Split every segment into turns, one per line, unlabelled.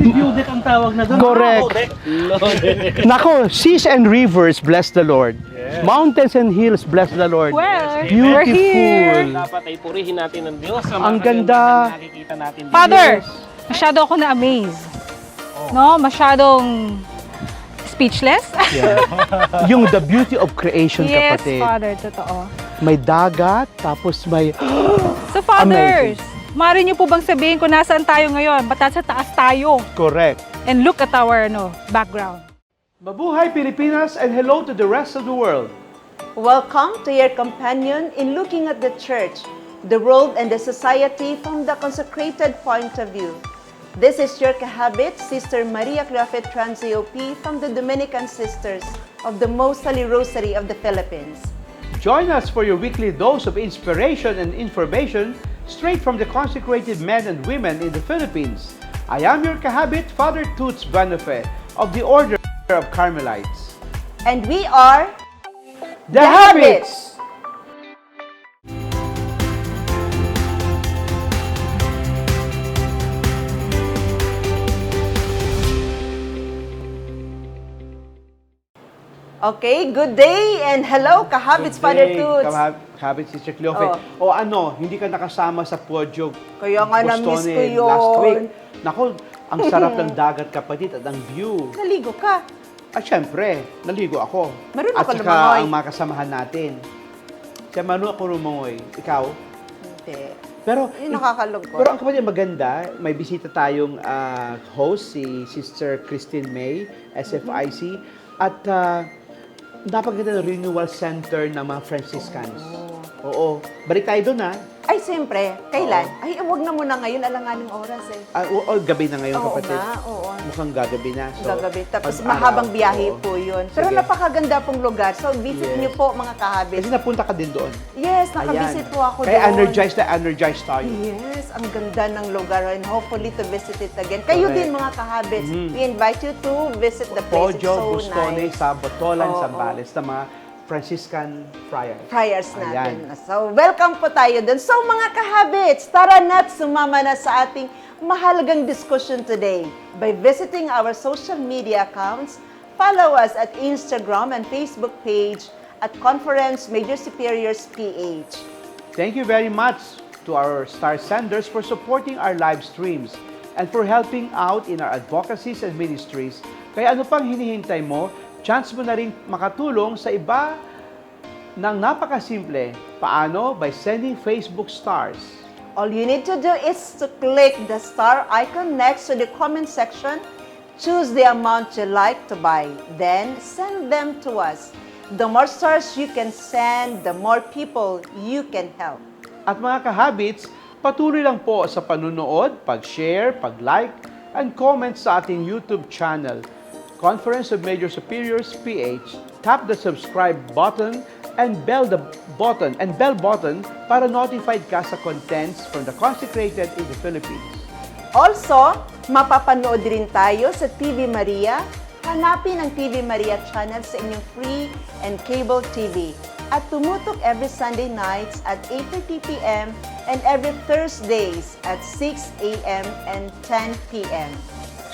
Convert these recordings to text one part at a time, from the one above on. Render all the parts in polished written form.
Budek ang tawag na doon.
Correct. Nako, seas and rivers, bless the Lord.
Yes.
Mountains and hills, bless the Lord.
Well,
Beautiful.
we're here.
Dapat ay purihin natin ng Diyos.
Ang ganda.
Nakikita natin dito.
Father, masyado ako na-amaze. No, masyadong speechless.
Yeah. Yung the beauty of creation,
Yes,
kapatid.
Father, totoo.
May dagat, tapos may...
So, fathers, maaari niyo po bang sabihin kung nasaan tayo ngayon? Ba't nasa taas tayo?
Correct.
And look at our background.
Mabuhay Pilipinas and hello to the rest of the world.
Welcome to your companion in looking at the church, the world, and the society from the consecrated point of view. This is your kahabit, Sister Maria Clafet Transio-P from the Dominican Sisters of the Most Holy Rosary of the Philippines.
Join us for your weekly dose of inspiration and information straight from the consecrated men and women in the Philippines. I am your kahabit, Father Toots Banafe of the Order of Carmelites.
And we are
The Habits!
Okay, good day and hello, kahabits, Father Toots.
Kahabit, Sister Cleofe. O ano, hindi ka nakasama sa Podio
Kaya nga na-miss ko yun.
last week. Naku, ang sarap ng dagat, kapatid, at ang view.
Naligo ka.
At syempre, naligo ako.
Marunong
at
ka
saka
lumangoy.
ang mga kasamahan natin. Siya marunong ako lumangoy. Ikaw?
Hindi.
Pero,
Yung nakakalungkot.
pero ang kapatid, maganda. May bisita tayong host, si Sister Christine May, SFIC. At napaganda ng Renewal Center ng mga Franciscans. Oo. Balik tayo doon, ha?
Ay, siyempre. Kailan? Ay, wag na muna ngayon. Alanganing oras eh.
Gabi na ngayon,
Oo
kapatid.
nga, oo.
Mukhang gagabi na. So,
Gagabi. Tapos
pag-araw.
mahabang biyahe
Oo.
po yun. Pero
Sige.
napakaganda pong lugar. So, visit
Yes.
niyo po mga kahabis.
Kasi napunta ka din doon.
Yes, nakabisit po ako
Kaya
doon.
energized tayo.
Yes, ang ganda ng lugar and hopefully to visit it again. Kayo
Correct.
din mga kahabits, we invite you to visit the place. It's
Podio,
so
Bustone,
nice.
sa Botolan,
Oo.
Zambales, na mga Franciscan friars.
Prayers
Ayan.
natin. So, welcome po tayo dun. So, mga kahabits, tara na't sumama na sa ating mahalagang discussion today by visiting our social media accounts. Follow us at Instagram and Facebook page at Conference Major Superiors PH.
Thank you very much to our star senders for supporting our live streams and for helping out in our advocacies and ministries. Kaya ano pang hinihintay mo? Chance mo na rin makatulong sa iba ng napakasimple. Paano? By sending Facebook stars.
All you need to do is to click the star icon next to the comment section, choose the amount you like to buy, then send them to us. The more stars you can send, the more people you can help.
At mga kahabits, patuloy lang po sa panunood, pag-share, pag-like, and comment sa ating YouTube channel, Conference of Major Superiors PH. Tap the subscribe button and bell button para notified ka sa contents from the consecrated in the Philippines.
Also, mapapanood din tayo sa TV Maria. Hanapin ang TV Maria channel sa inyong free and cable TV. At tumutok every Sunday nights at 8:30 p.m. and every Thursdays at 6 a.m. and 10 p.m.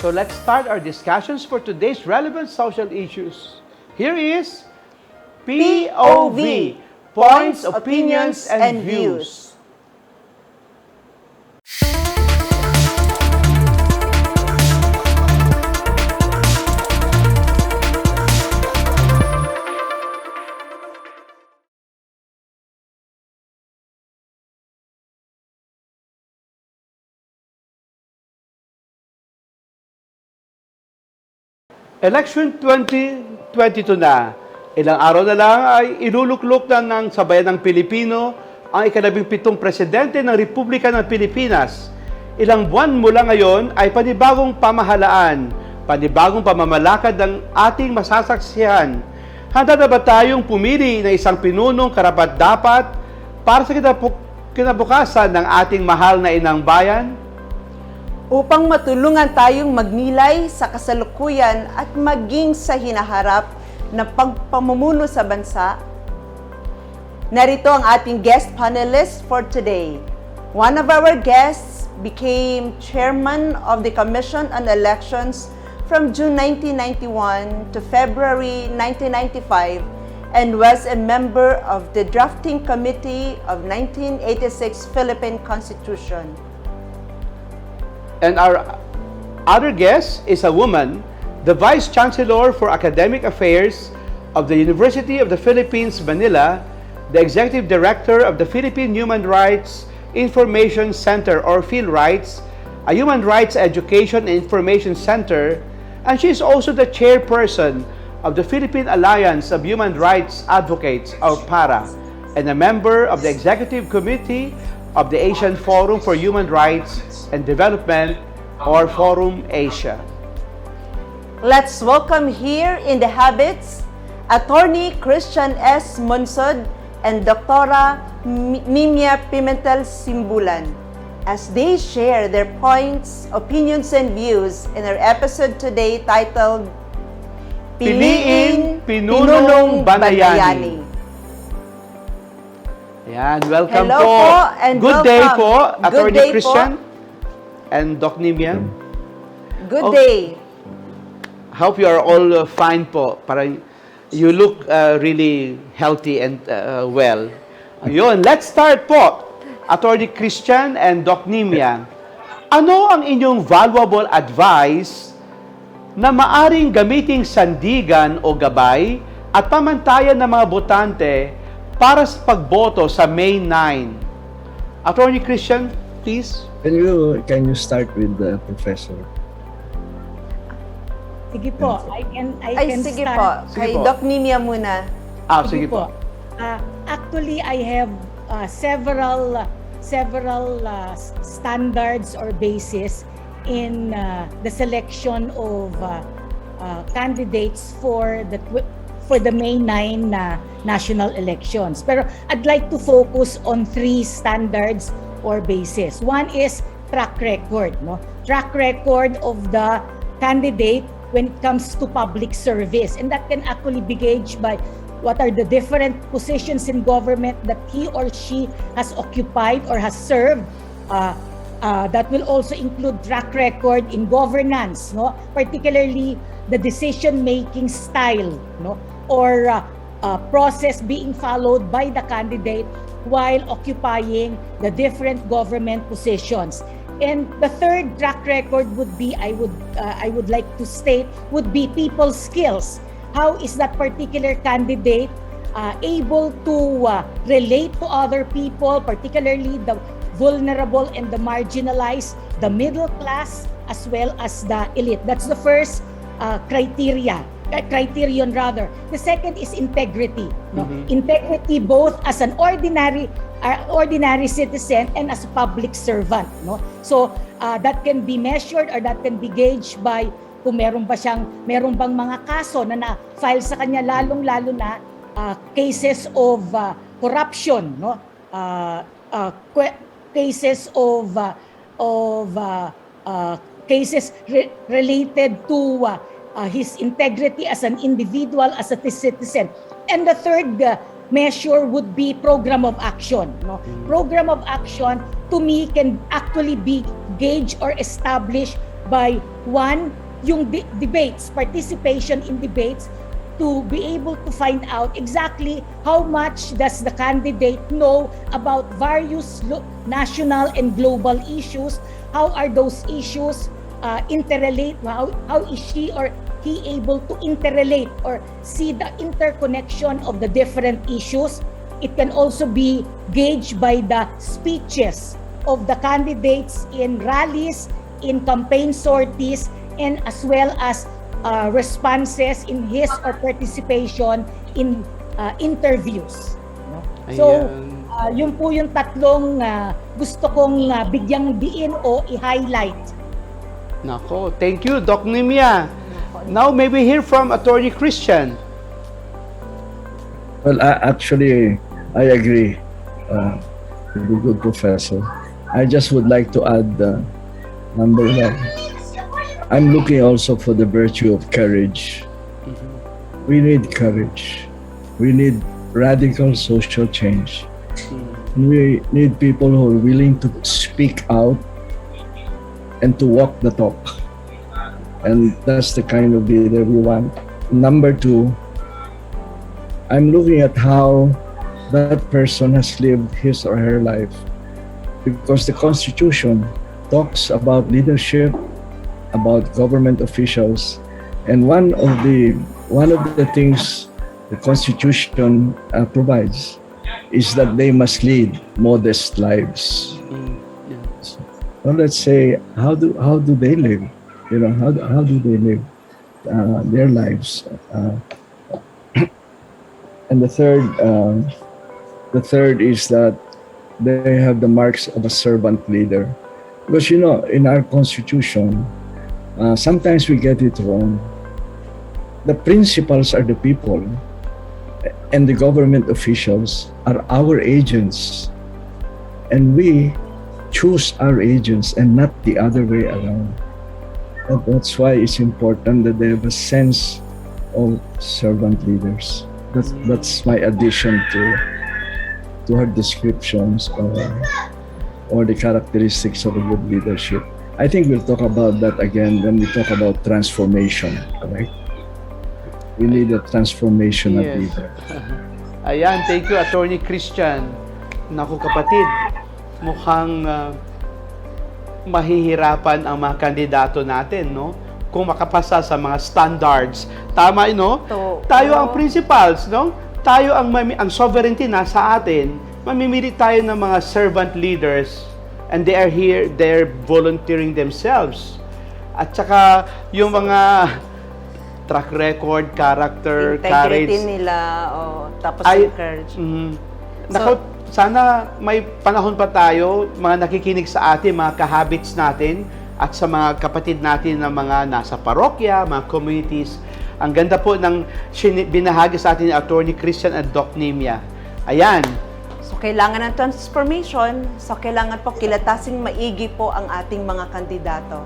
So let's start our discussions for today's relevant social issues. Here is POV, Points, Opinions, and Views. Eleksyon 2022 na. Ilang araw na lang ay iluluklok na ng sambayanang Pilipino ang ika-labingpitong presidente ng Republika ng Pilipinas. Ilang buwan mula ngayon ay panibagong pamahalaan, panibagong pamamalakad ng ating masasaksihan. Handa na ba tayong pumili ng isang pinunong karapat-dapat para sa kinabukasan ng ating mahal na Inang Bayan?
Upang matulungan tayong magnilay sa kasalukuyan at maging sa hinaharap na pagpamumuno sa bansa, narito ang ating guest panelists for today. One of our guests, became chairman of the Commission on Elections from June 1991 to February 1995 and was a member of the drafting committee of 1986 Philippine Constitution.
And our other guest is a woman, the Vice Chancellor for Academic Affairs of the University of the Philippines, Manila, the Executive Director of the Philippine Human Rights Information Center or PhilRights, a human rights education and information center, and she is also the chairperson of the Philippine Alliance of Human Rights Advocates, or PARA, and a member of the Executive Committee of the Asian Forum for Human Rights and Development, or Forum Asia.
Let's welcome here in the habits, Attorney Christian S. Monsod and Dr. NYMIA Pimentel Simbulan, as they share their points, opinions, and views in our episode today titled
Piliin Pinunong BAnaYANI. Ayan, welcome
Hello
po.
po and
Good day
welcome.
po,
Good
Attorney
day po.
Christian and Doc NYMIA.
Good
Okay.
day.
Hope you are all fine po. Parang you look really healthy and well. Ayun, let's start po. Attorney Christian and Doc NYMIA. Ano ang inyong valuable advice na maaring gamiting sandigan o gabay at pamantayan ng mga botante para sa pagboto sa May 9? Attorney Christian, please.
Can you start with the professor?
Sige po, I
Ay,
can
sige
start.
po.
Sige
Kay
po.
Doc NYMIA muna.
Sige po.
Actually, I have several standards or basis in the selection of candidates for the May 9 national elections. Pero I'd like to focus on 3 standards or basis. One is track record, no? Track record of the candidate when it comes to public service, and that can actually be gauged by what are the different positions in government that he or she has occupied or has served. That will also include track record in governance, no? Particularly the decision-making style, no? Or process being followed by the candidate while occupying the different government positions. And the third track record would be, I would like to state, would be people's skills. How is that particular candidate able to relate to other people, particularly the vulnerable and the marginalized, the middle class, as well as the elite? That's the first criterion rather. The second is integrity. No? Integrity both as an ordinary citizen and as a public servant. No? So that can be measured or that can be gauged by kung meron bang mga kaso na na-file sa kanya, lalong-lalo na cases of corruption, no? Cases of cases related to his integrity as an individual, as a citizen. And the third measure would be program of action. No? Program of action, to me, can actually be gauged or established by one, yung debates, participation in debates, to be able to find out exactly how much does the candidate know about various national and global issues, how are those issues interrelate, how is she or he able to interrelate or see the interconnection of the different issues. It can also be gauged by the speeches of the candidates in rallies, in campaign sorties, and as well as responses in his or participation in interviews. No? So, yun po yung tatlong gusto kong bigyang diin o i-highlight.
Nako, thank you, Doc NYMIA. Now, may we hear from Attorney Christian.
Well, actually, I agree with the good professor. I just would like to add number 1. I'm looking also for the virtue of courage. We need courage. We need radical social change. We need people who are willing to speak out and to walk the talk. And that's the kind of leader we want. Number two, I'm looking at how that person has lived his or her life, because the Constitution talks about leadership, about government officials, and one of the things the Constitution provides is that they must lead modest lives. Well, let's say, how do they live? How do they live their lives? And the third is that they have the marks of a servant leader. Because in our Constitution, sometimes we get it wrong. The principals are the people, and the government officials are our agents. And we choose our agents and not the other way around. And that's why it's important that they have a sense of servant leaders. That's my addition to her descriptions or the characteristics of a good leadership. I think we'll talk about that again when we talk about transformation, correct? We need a transformation of leader.
Ayan, thank you, Attorney Christian. Naku kapatid, mukhang mahihirapan ang mga kandidato natin, no? Kung makapasa sa mga standards. Tama, no? Tayo ang principals, no? Tayo ang sovereignty nasa atin. Mamimili tayo ng mga servant leaders, and they are here, they're volunteering themselves. At saka yung mga track record, character,
integrity
courage
nila, tapos courage.
Naku, sana may panahon pa tayo, mga nakikinig sa atin, mga kahabits natin, at sa mga kapatid natin na mga nasa parokya, mga communities. Ang ganda po ng binahagi sa atin ni Attorney Christian at Doc NYMIA. Ayan.
So, kailangan ng transformation. So, kailangan po kilatasing maigi po ang ating mga kandidato.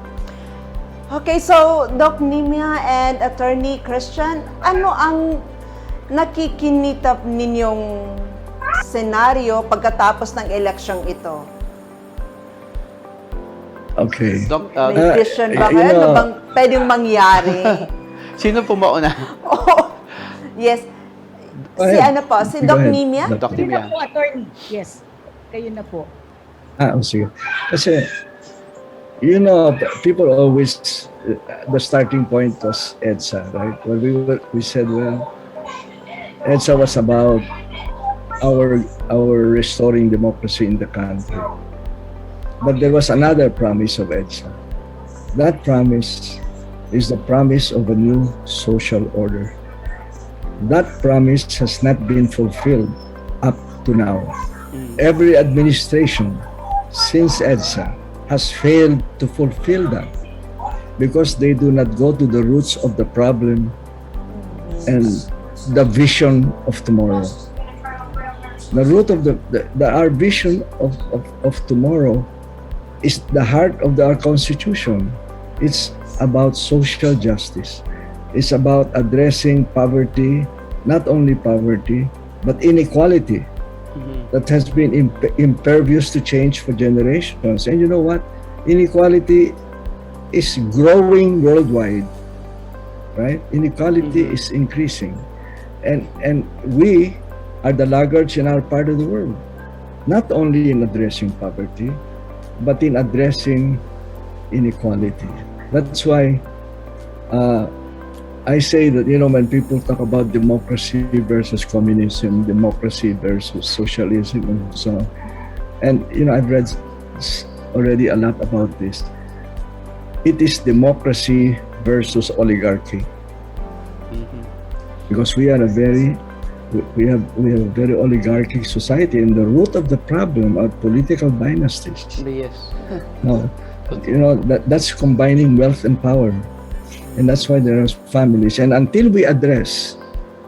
Okay, so Doc NYMIA and Attorney Christian, ano ang nakikinitap ninyong senaryo pagkatapos ng eleksyong ito?
Okay.
Doc,
May vision ba kayo? Ano bang pwedeng mangyari?
sino po mauna?
Yes. Si
Go
Doc
ahead.
NYMIA?
Doc
Kayo
NYMIA.
na po, attorney. Yes. Kayo na po.
Sige. Kasi, people always, the starting point was EDSA, right? Well, we said, EDSA was about our restoring democracy in the country. But there was another promise of EDSA. That promise is the promise of a new social order. That promise has not been fulfilled up to now. Every administration since EDSA has failed to fulfill that because they do not go to the roots of the problem and the vision of tomorrow. The root of our vision of tomorrow is the heart of our Constitution. It's about social justice. It's about addressing poverty, not only poverty, but inequality that has been impervious to change for generations. And you know what? Inequality is growing worldwide, right? Inequality is increasing. And we are the laggards in our part of the world, not only in addressing poverty, but in addressing inequality. That's why I say that, when people talk about democracy versus communism, democracy versus socialism, and so on, and I've read already a lot about this. It is democracy versus oligarchy, because we are a very oligarchic society, and the root of the problem are political dynasties.
Yes.
No, that's combining wealth and power. And that's why there are families. And until we address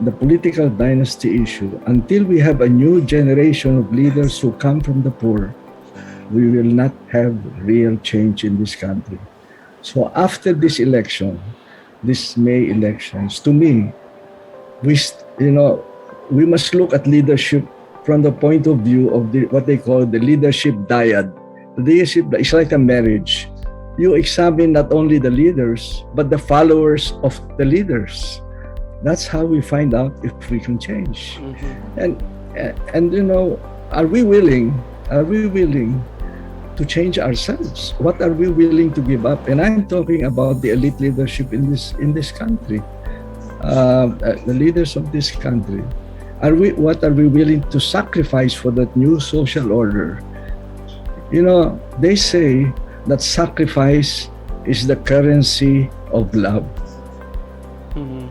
the political dynasty issue, until we have a new generation of leaders who come from the poor, we will not have real change in this country. So after this election, this May elections, to me, we must look at leadership from the point of view of what they call the leadership dyad. The leadership is like a marriage. you examine not only the leaders, but the followers of the leaders. That's how we find out if we can change. And you know, are we willing to change ourselves? What are we willing to give up? And I'm talking about the elite leadership in this country, the leaders of this country. What are we willing to sacrifice for that new social order? You know, they say that sacrifice is the currency of love.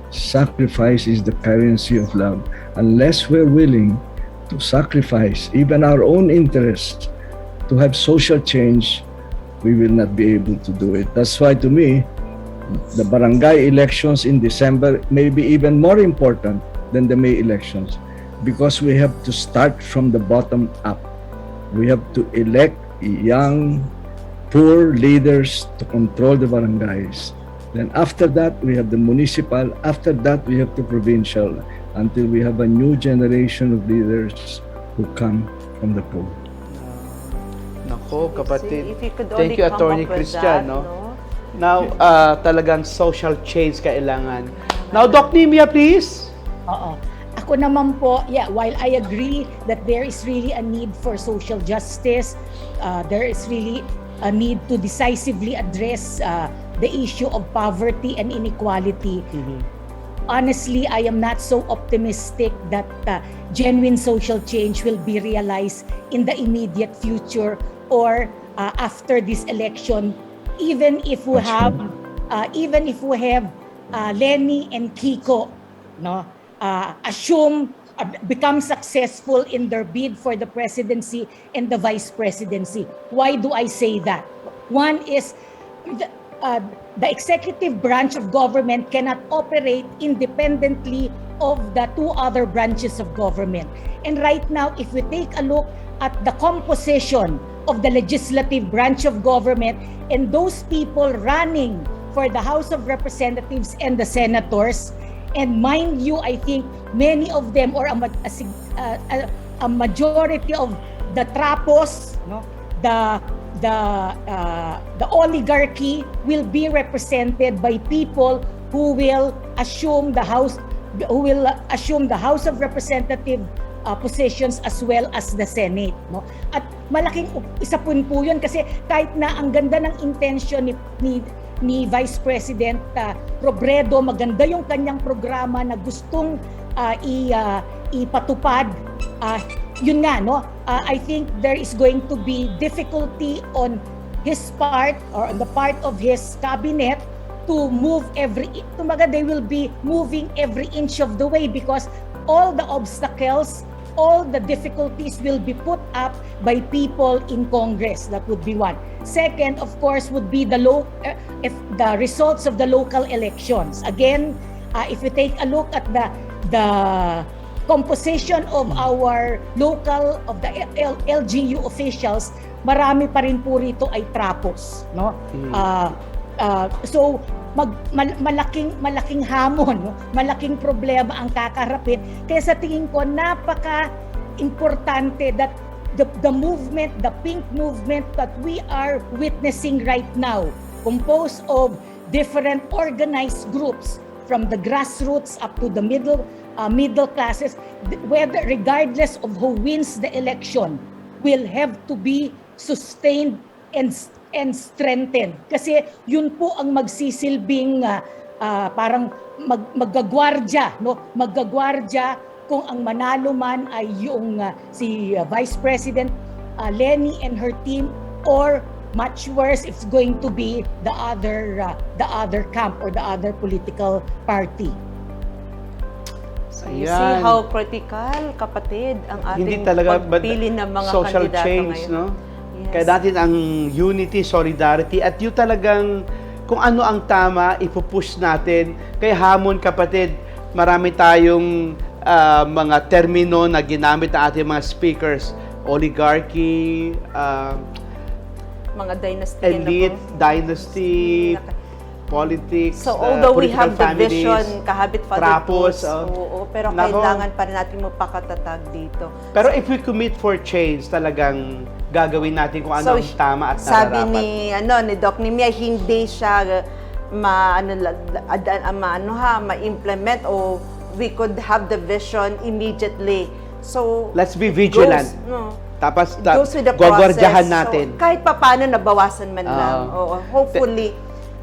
Sacrifice is the currency of love. Unless we're willing to sacrifice even our own interests to have social change, we will not be able to do it. That's why, to me, the barangay elections in December may be even more important than the May elections, because we have to start from the bottom up. We have to elect young, poor leaders to control the barangays. Then after that, we have the municipal. After that, we have the provincial, until we have a new generation of leaders who come from the poor.
Nako, kapatid.
If you could
Thank
only
you,
come
Attorney
up with
Christian.
that,
No?
no?
Now, talagang social change kailangan. Now, Doc Nimia, please.
Oo. Ako naman po, while I agree that there is really a need for social justice, there is really a need to decisively address the issue of poverty and inequality. Honestly, I am not so optimistic that genuine social change will be realized in the immediate future or after this election, even if we have Lenny and Kiko, no, become successful in their bid for the presidency and the vice presidency. Why do I say that? One is the executive branch of government cannot operate independently of the two other branches of government. And right now, if we take a look at the composition of the legislative branch of government and those people running for the House of Representatives and the senators, and mind you, I think many of them, or a majority of the trapos, no, the oligarchy will be represented by people who will assume the House of Representative positions as well as the Senate, no? At malaking isa po yun, kasi kahit na ang ganda ng intention ni Vice President Robredo, maganda yung kanyang programa na gustong ipatupad, yun nga, no? I think there is going to be difficulty on his part or on the part of his cabinet to move they will be moving every inch of the way, because all the obstacles, all the difficulties will be put up by people in Congress. That would be one. Second, of course, would be the results of the local elections. Again, if we take a look at the composition of our local, of the LGU officials, marami pa rin po rito ay trapos, no? So malaking hamon, no? Malaking problema ang kakaharapin. Kaya sa tingin ko, napaka-importante that the movement, the pink movement that we are witnessing right now, composed of different organized groups from the grassroots up to the middle classes, regardless of who wins the election, will have to be sustained and strengthened. Kasi yun po ang magsisilbing parang maggagwardya, no? Maggagwardya kung ang manalo man ay yung si Vice President Lenny and her team, or much worse, it's going to be the other camp or the other political party.
So you see how critical, kapatid, ang ating pagpili ng mga
social
kandidato
change,
ngayon.
no?
Yes.
Kaya natin ang unity, solidarity, at yung talagang kung ano ang tama, ipupush natin. Kaya hamon, kapatid, marami tayong mga termino na ginamit ng ating mga speakers. Oligarchy,
mga dynasty,
elite, dynasty, politics,
so although we
political
have the
families,
vision, kahabit father
trapos,
oo, pero
nako,
kailangan pa rin natin magpakatatag dito.
Pero if we commit for change, talagang gagawin natin kung ano ang tama at
sabi
nararapat.
ni Doc Nimia, hindi siya ma-implement o we could have the vision immediately. So
Let's be vigilant. Tapos
it goes with the
gwagwardyahan
process.
natin.
So, kahit papaano nabawasan man lang. Oo, hopefully.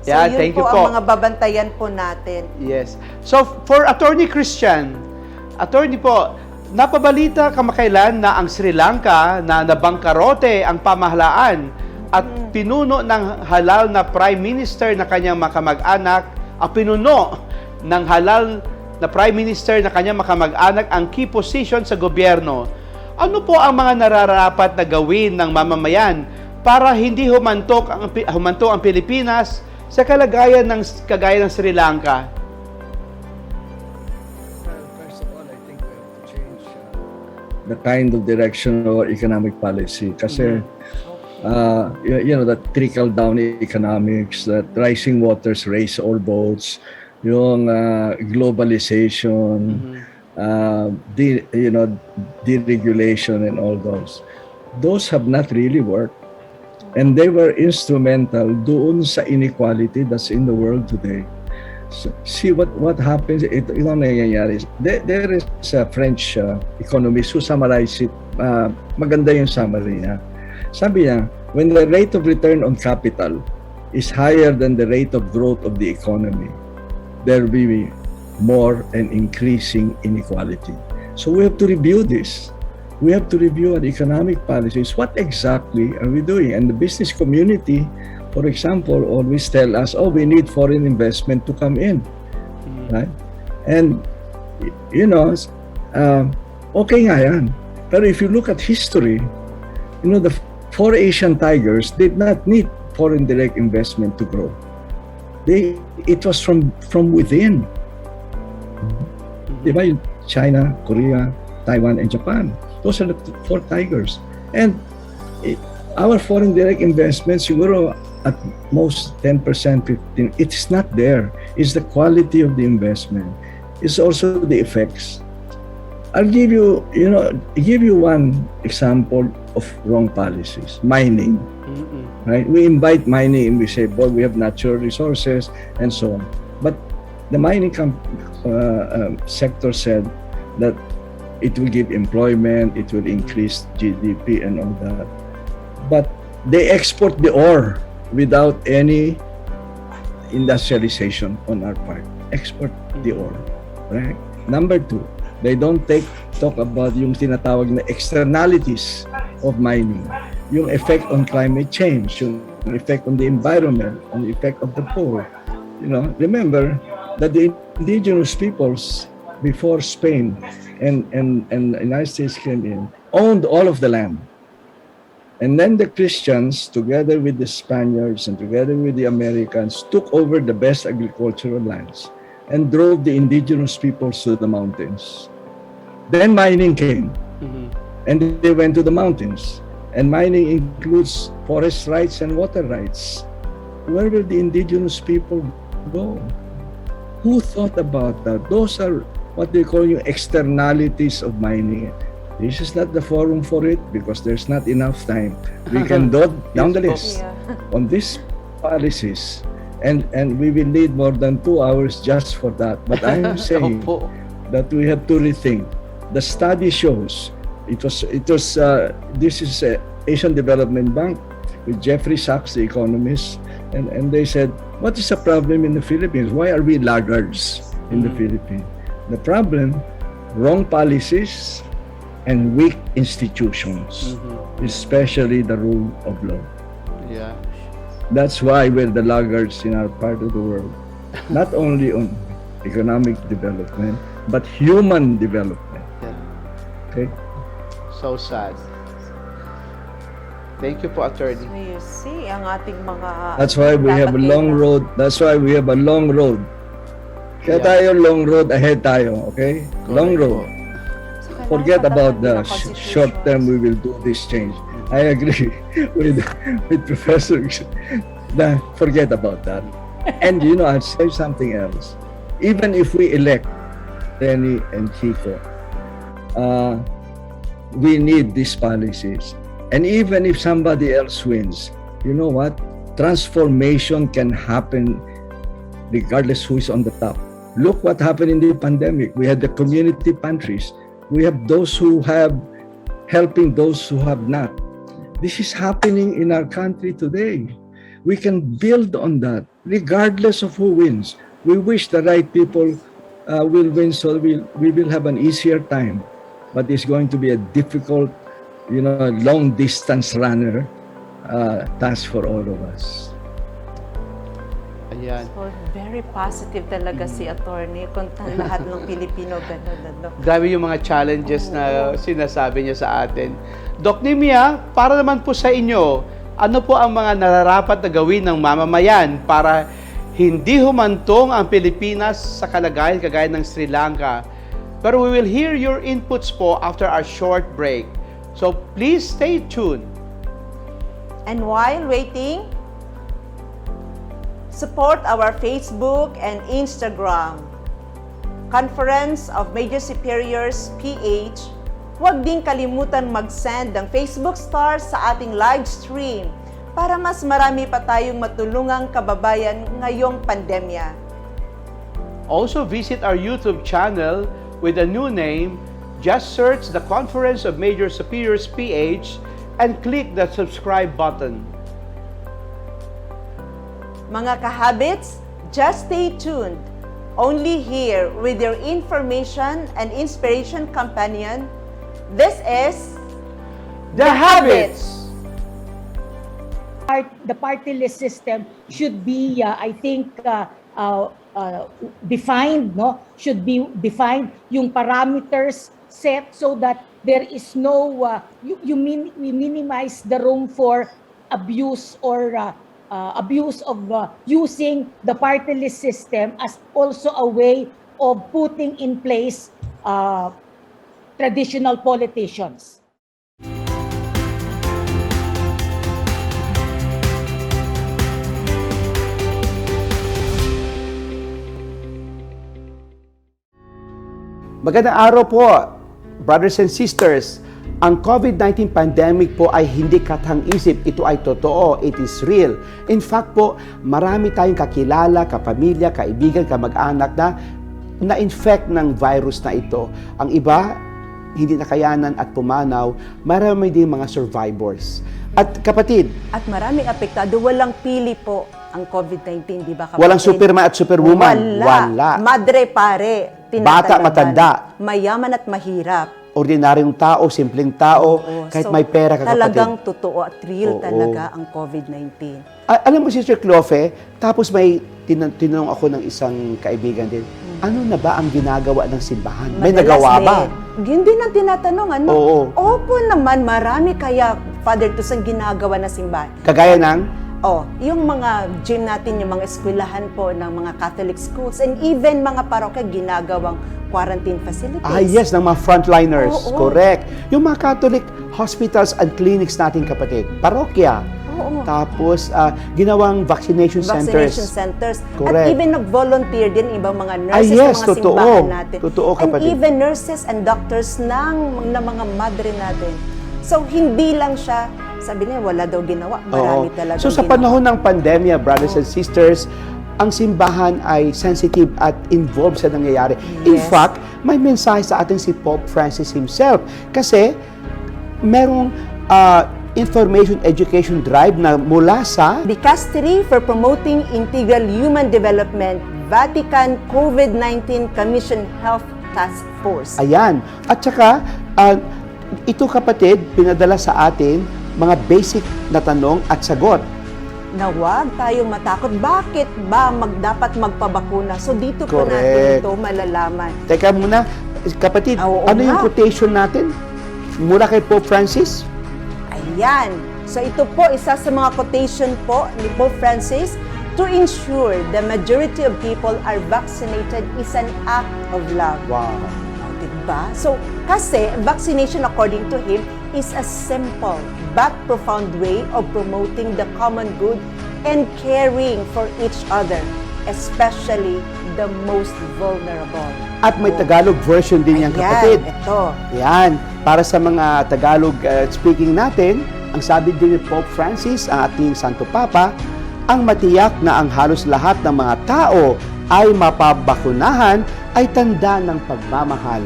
So
Yeah,
yun
thank
po
you
ang
po.
mga babantayan po natin.
Yes. So, for Attorney Christian, Attorney po, napabalita kamakailan na ang Sri Lanka na nabangkarote ang pamahalaan at pinuno ng halal na Prime Minister na kanyang makamag-anak, pinuno ng halal na Prime Minister na kanyang makamag-anak ang key position sa gobyerno. Ano po ang mga nararapat na gawin ng mamamayan para hindi humantok ang Pilipinas sa kagaya ng Sri Lanka?
First of all, I think we have to change the kind of direction of our economic policy. Kasi, that trickle-down economics, that rising waters raise all boats, yung globalization, deregulation and all those have not really worked. And they were instrumental doon sa inequality that's in the world today. So, see what happens. Ito ang nangyayari. There is a French economist who summarized it. Maganda yung summary niya. Sabi niya, when the rate of return on capital is higher than the rate of growth of the economy, there will be more and increasing inequality. So we have to review this. We have to review our economic policies. What exactly are we doing? And the business community, for example, always tell us, we need foreign investment to come in. Right? And, okay nga yan. Pero if you look at history, the 4 Asian tigers did not need foreign direct investment to grow. It was from within. Diba? China, Korea, Taiwan, and Japan. Those are the 4 tigers. And our foreign direct investments, siguro at most 10%, 15%, it's not there. It's the quality of the investment. It's also the effects. I'll give you one example of wrong policies. Mining. Right? We invite mining and we say, boy, we have natural resources and so on. But the mining sector said that it will give employment, it will increase GDP and all that. But they export the ore without any industrialization on our part. Export the ore. Right? Number 2, they don't talk about yung tinatawag na externalities of mining. Yung effect on climate change, yung effect on the environment, on the effect of the poor. Remember that the indigenous peoples before Spain and the United States came in, owned all of the land. And then the Christians, together with the Spaniards and together with the Americans, took over the best agricultural lands and drove the indigenous peoples to the mountains. Then mining came, and they went to the mountains. And mining includes forest rights and water rights. Where will the indigenous people go? Who thought about that? Those are what they call externalities of mining. This is not the forum for it because there's not enough time. We can go down the list on these policies, and we will need more than 2 hours just for that. But I'm saying that we have to rethink. The study shows this is Asian Development Bank with Jeffrey Sachs, the economist, and they said, what is the problem in the Philippines? Why are we laggards in the Philippines? The problem, wrong policies and weak institutions, especially the rule of law.
Yeah.
That's why we're the laggards in our part of the world. Not only on economic development, but human development.
Yeah.
Okay?
So sad. Thank you po, Attorney.
So you see, ang ating mga...
That's why we have a long road. That's why we have a long road. Kaya tayo long road ahead tayo, okay? Long road. Forget about the short term, we will do this change. I agree with Professor. Forget about that. And I'll say something else. Even if we elect Lenny and Kiko, we need these policies. And even if somebody else wins, you know what? Transformation can happen regardless who is on the top. Look what happened in the pandemic. We had the community pantries. We have those who have helping those who have not. This is happening in our country today. We can build on that regardless of who wins. We wish the right people will win, so we will have an easier time. But it's going to be a difficult, long distance runner task for all of us.
Ayan.
So, very positive talaga si attorney kung lahat ng Pilipino ganun.
Grabe yung mga challenges na sinasabi niya sa atin. Doc Nimia, para naman po sa inyo, ano po ang mga nararapat na gawin ng mamamayan para hindi humantong ang Pilipinas sa kalagayan kagaya ng Sri Lanka? Pero we will hear your inputs po after our short break. So please stay tuned.
And while waiting, support our Facebook and Instagram. Conference of Major Superiors PH. Huwag din kalimutan mag-send ng Facebook stars sa ating live stream para mas marami pa tayong matulungang kababayan ngayong pandemya.
Also visit our YouTube channel with a new name. Just search the Conference of Major Superiors PH and click the subscribe button.
Mga kahabits, just stay tuned. Only here with your information and inspiration companion. This is
The Habits!
The party list system should be, I think, defined, no? Should be defined, yung parameters set so that there is no, we minimize the room for abuse or abuse of using the party list system as also a way of putting in place traditional politicians.
Magandang araw po, brothers and sisters. Ang COVID-19 pandemic po ay hindi katang-isip. Ito ay totoo. It is real. In fact po, marami tayong kakilala, kapamilya, kaibigan, kamag-anak na na-infect ng virus na ito. Ang iba, hindi nakayanan at pumanaw. Marami din mga survivors. At kapatid,
At maraming apektado, walang pili po ang COVID-19, di ba kapatid?
walang superman at superwoman.
Wala. Madre, pare,
Bata, matanda.
Mayaman at mahirap.
Ordinaryong tao, simpleng tao,
Oo.
kahit
So,
may pera ka kapatid.
Talagang totoo at real
Oo.
talaga ang COVID-19.
Alam mo, Sister Clofe, tapos may tinanong ako ng isang kaibigan din, ano na ba ang ginagawa ng simbahan? May
Madalas
nagawa ba?
Yun din ang tinatanong, ano?
Oo.
Opo naman, marami kaya, Father Tus, ang ginagawa na simbahan.
Kagaya ng,
Yung mga gym natin, yung mga eskwelahan po ng mga Catholic schools, and even mga parokya ginagawang quarantine facilities.
yes, ng mga frontliners.
Oo.
Correct. Yung mga Catholic hospitals and clinics natin, kapatid. Parokya.
Oo.
Tapos, ginawang vaccination
Vaccination
centers.
centers.
Correct.
At even nag-volunteer din ibang mga nurses
yes,
ng mga
totoo.
simbahan natin.
Totoo,
And
kapatid.
even nurses and doctors ng mga madre natin. So, hindi lang siya, sabi niya, wala daw ginawa. Marami talaga
So sa panahon ng pandemya, brothers and sisters, ang simbahan ay sensitive at involved sa nangyayari. In
Yes.
fact, may mensahe sa atin si Pope Francis himself. Kasi merong information education drive na mula sa
Dicastery for Promoting Integral Human Development, Vatican COVID-19 Commission Health Task Force.
ayan. At saka, ito kapatid, pinadala sa atin mga basic na tanong at sagot.
Na huwag tayong matakot. Bakit ba dapat magpabakuna? So dito po
Correct.
natin ito malalaman.
Teka muna, kapatid,
Oo
ano yung
nga.
quotation natin? Mula kay Pope Francis?
Ayan. So ito po, isa sa mga quotation po ni Pope Francis, to ensure the majority of people are vaccinated is an act of love.
Wow.
Diba? So, kasi vaccination according to him is a simple but profound way of promoting the common good and caring for each other, especially the most vulnerable.
At may Tagalog version din yan, kapatid.
Ito.
Yan. Para sa mga Tagalog speaking natin, Ang sabi din ni Pope Francis, ang ating Santo Papa, ang matiyak na ang halos lahat ng mga tao ay mapabakunahan ay tanda ng pagmamahal.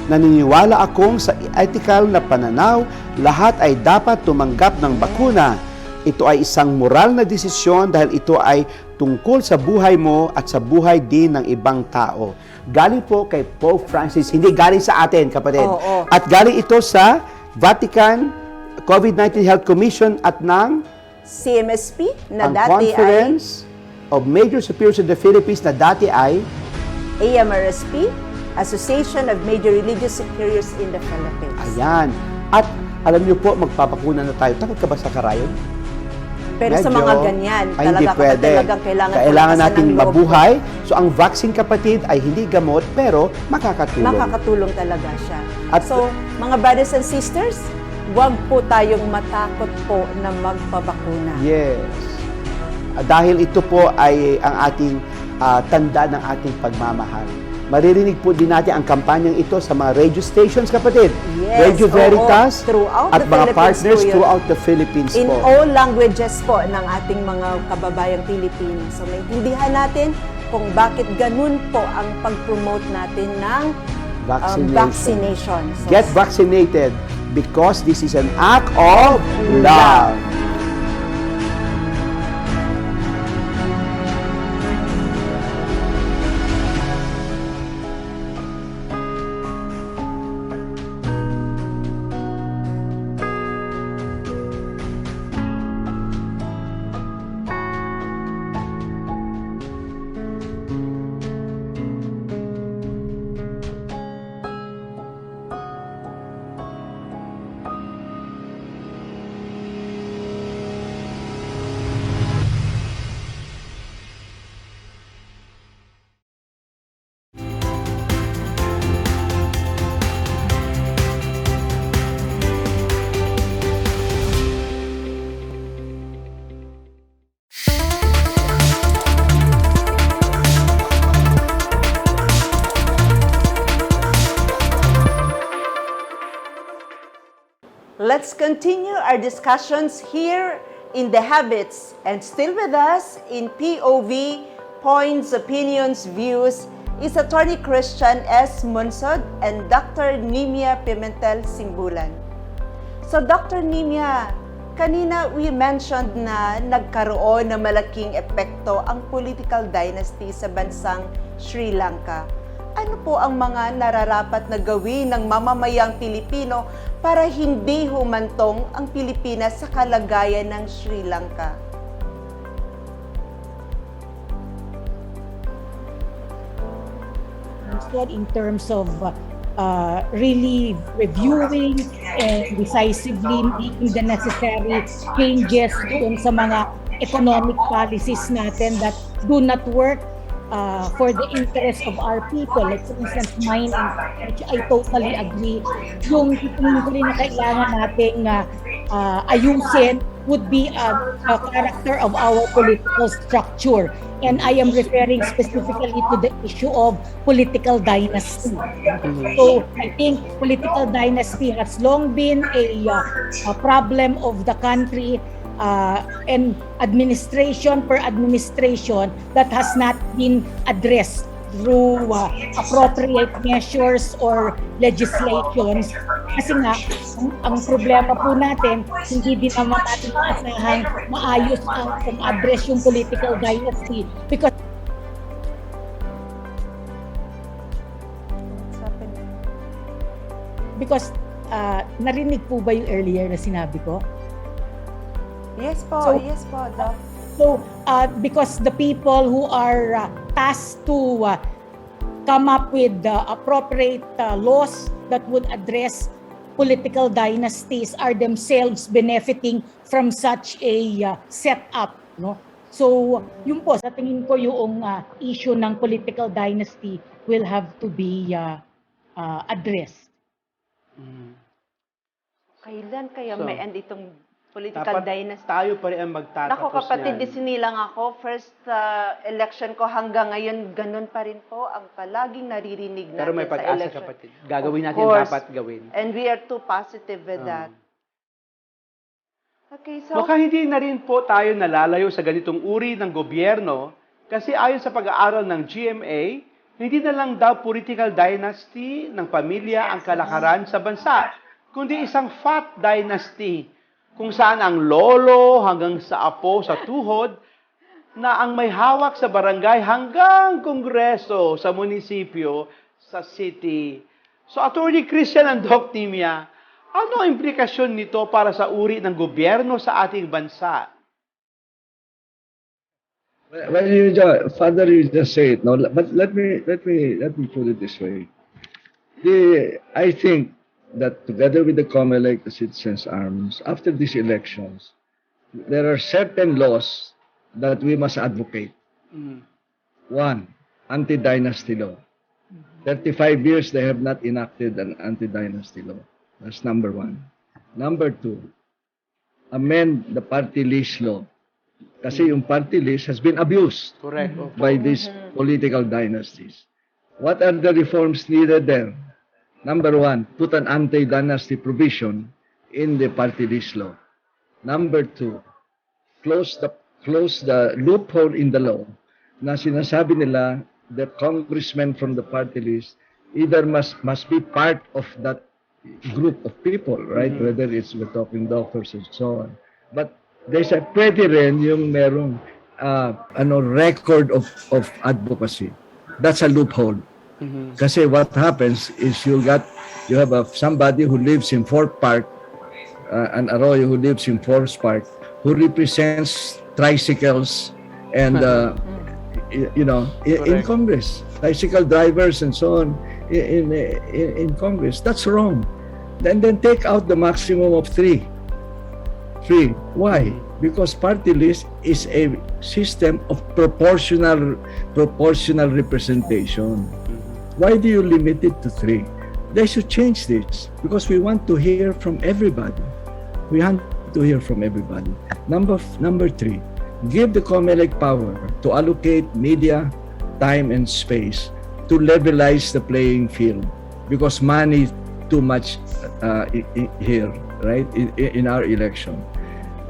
Naniniwala akong sa ethical na pananaw, lahat ay dapat tumanggap ng bakuna. Ito ay isang moral na desisyon dahil ito ay tungkol sa buhay mo at sa buhay din ng ibang tao. Galing po kay Pope Francis, hindi galing sa atin, kapatid.
Oo.
At galing ito sa Vatican COVID-19 Health Commission at ng
CMSP na
ang
dati
Conference of Major Superiors of the Philippines na dati ay
ay AMRSP, Association of Major Religious Superiors in the Philippines.
ayan. At alam niyo po, magpapakuna na tayo. Takot ka ba sa karayon?
Pero sa
Medyo,
mga ganyan,
ay, hindi
talaga
pwede.
talagang kailangan
Kailangan
palakasan
nating
ng loob.
mabuhay. So ang vaccine, kapatid, ay hindi gamot pero makakatulong.
Makakatulong talaga siya.
At-
So, mga brothers and sisters, huwag po tayong matakot po na magpabakuna.
Yes. Dahil ito po ay ang ating tanda ng ating pagmamahal. Maririnig po din natin ang kampanyang ito sa mga radio stations, kapatid.
Yes,
Radio
oo,
Veritas
throughout
at
the
mga
Philippines
partners
po yun.
throughout the Philippines
In
po.
all languages po ng ating mga kababayang Pilipino. So, maintindihan natin kung bakit ganun po ang pag-promote natin ng vaccination. So,
Get vaccinated because this is an act of love.
let's continue our discussions here in the habits, and still with us in POV, Points, Opinions, Views, is Attorney Christian S. MONSOD and Dr. NYMIA Pimentel Simbulan. So Dr. NYMIA, kanina we mentioned na nagkaroon ng malaking epekto ang political dynasty sa bansang Sri Lanka. Ano po ang mga nararapat na gawin ng mamamayang Pilipino para hindi humantong ang Pilipinas sa kalagayan ng Sri Lanka?
In terms of really reviewing and decisively making the necessary changes doon sa mga economic policies natin that do not work for the interest of our people. Like for instance, mining, which I totally agree. Yung tingin ko rin na kailangan nating ayusin would be a character of our political structure. And I am referring specifically to the issue of political dynasty. So I think political dynasty has long been a problem of the country, and administration per administration that has not been addressed through appropriate measures or legislations. Kasi nga, ang problema po natin, hindi din naman natin maasahang maayos ang address yung political dynasty because narinig po ba yung earlier na sinabi ko?
Yes po,
So-
yes po, Doc.
So, because the people who are tasked to come up with appropriate laws that would address political dynasties are themselves benefiting from such a setup, no? So, yun po, sa tingin ko yung issue ng political dynasty will have to be addressed.
Kailan kaya
So,
may end itong political
Dapat
dynasty?
tayo pa rin ang magtatapos
Nako kapatid,
niyan.
disinilang ako. First election ko hanggang ngayon, ganun pa rin po ang palaging naririnig natin
Pero may
sa
pag-asa,
election.
kapatid. Gagawin
Of
natin
course.
dapat gawin.
And we are too positive with that. Okay, so
Mukhang hindi na rin po tayo nalalayo sa ganitong uri ng gobyerno kasi ayon sa pag-aaral ng GMA, hindi na lang daw political dynasty ng pamilya ang kalakaran sa bansa, kundi isang fat dynasty kung saan ang lolo hanggang sa apo sa tuhod na ang may hawak sa barangay hanggang kongreso sa munisipyo sa city. So, Attorney Christian and Doc Nimia, ano ang implikasyon nito para sa uri ng gobyerno sa ating bansa?
Well, Father, you just say it. No, but let me put it this way. I think that together with the COMELEC, the Citizens Arms, after these elections, there are certain laws that we must advocate. One, anti-dynasty law. 35 years they have not enacted an anti-dynasty law. That's number one. Number two, amend the party list law. Kasi yung party list has been abused
Correct.
by these political dynasties. What are the reforms needed there? Number one, put an anti-dynasty provision in the party list law. Number two, close the loophole in the law na sinasabi nila that congressmen from the party list either must be part of that group of people, right? Whether we're talking doctors and so on. But there's a pwede rin yung merong record of advocacy. That's a loophole. Kasi what happens is you have somebody who lives in Fort Park, an Arroyo who lives in Forest Park, who represents tricycles and in Congress, tricycle drivers and so on in Congress. That's wrong. Then take out the maximum of three. Why? Because party list is a system of proportional representation. Why do you limit it to 3? They should change this because we want to hear from everybody. We want to hear from everybody. Number 3, give the COMELEC power to allocate media, time, and space to levelize the playing field because money is too much here, right, in our election.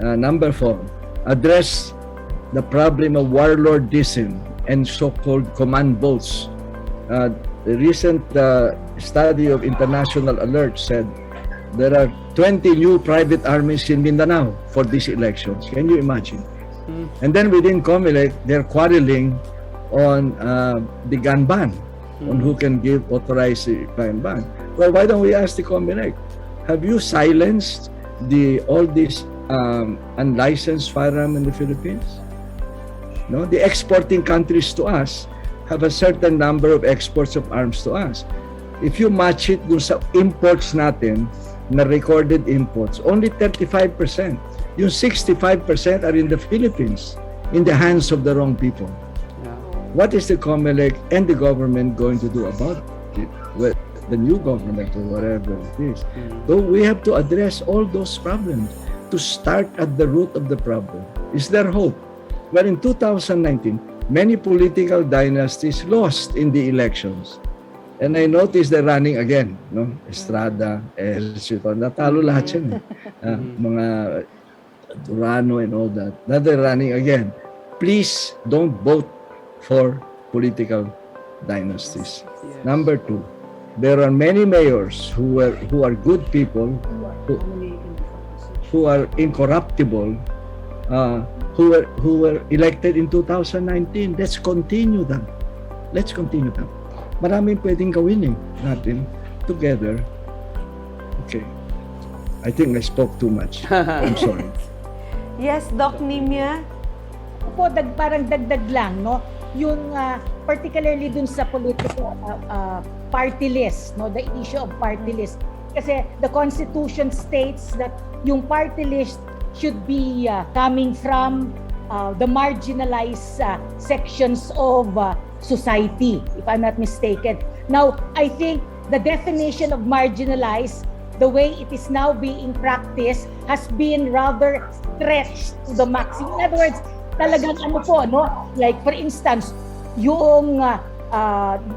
Number 4, address the problem of warlordism and so-called command votes. The recent study of International Alert said there are 20 new private armies in Mindanao for these elections. Can you imagine? And then within COMELEC, they're quarreling on the gun ban, on who can authorize the gun ban. Well, why don't we ask the COMELEC, have you silenced all these unlicensed firearm in the Philippines? No, the exporting countries to us have a certain number of exports of arms to us. If you match it dun sa imports natin, na recorded imports, only 35%. Yung 65% are in the Philippines, in the hands of the wrong people.
Yeah.
What is the COMELEC and the government going to do about it? With the new government or whatever it is. So we have to address all those problems to start at the root of the problem. Is there hope? Well, in 2019, many political dynasties lost in the elections. And I noticed they're running again, no? Estrada, Eleksyon, natalo lahat yan. Mga Turano and all that. Now they're running again. Please don't vote for political dynasties.
Yes.
Number 2, there are many mayors who are good people, who are incorruptible, who were elected in 2019. Let's continue them. Maraming pwedeng gawin natin together. Okay. I think I spoke too much. I'm sorry.
Yes, Doc Nimia.
Po, parang dagdag lang, no? Yung particularly dun sa political party list, no? The issue of party list. Kasi the Constitution states that yung party list should be coming from the marginalized sections of society, if I'm not mistaken. Now, I think the definition of marginalized, the way it is now being practiced, has been rather stretched to the maximum. In other words, talagang no? Like for instance, yung